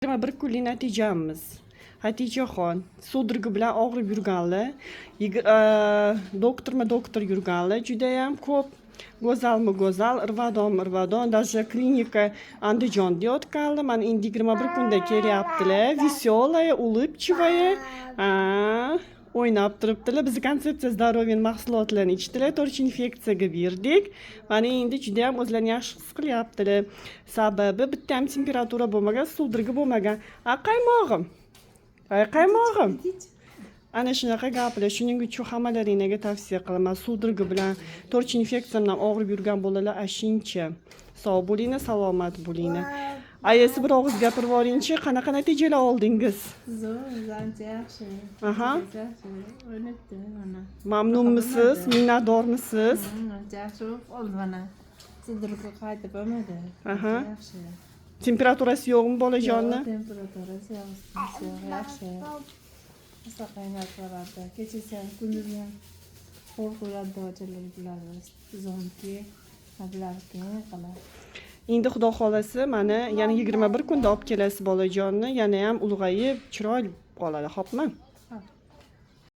Bir kunlik natijamiz. Hatijaxon so'dirgi bilan og'rib yurganlar, doktor yurganlar judayam ko'p. Go'zal, irvadon, даже klinika Andijonda yotganlar. Mana endi 21 kunda kelyaptilar. Veselая, улыбчивая. O'ynab turibdilar. Biz konsepsiya здоровья mahsulotlarini ichdilar. 4 infeksiyaga berdik. Mana endi juda ham o'zlarini yaxshi his qilyaptilar. Sababi bitta ham temperatura bo'lmagan, suvdirgi bo'lmagan. Qaymog'im. Qaymog'im. Ana shunaqa gaplar. Shuning uchun hammalaringizga tavsiya qilaman. Suvdirgi bilan 4 infeksiya bilan og'rib yurgan bolalar ashuncha. Sog' bo'linglar, salomat bo'linglar. Ayasi bir og'iz gapirib yuboringchi, qanaqa natijalar oldingiz? Ancha yaxshi. Aha. O'ynabdi mana. Mamnunmisiz? Minnatdormisiz? Ancha yaxshi oldi mana. Sudurga qaytib bo'lmadi. Aha. Yaxshi. Temperaturasi yo'qmi bolajonni? Temperaturasi yaxshi. Saqlanib qoladi. Kechasi ham kunduz ham qo'rquvlar dojalar biladi. Zonki qablarga qiladi. Endi xudo xolasa mana yana 21 kunda olib kelasiz bolajonni, yana ham ulg'ayib, chiroyli qoladi, xo'pmi?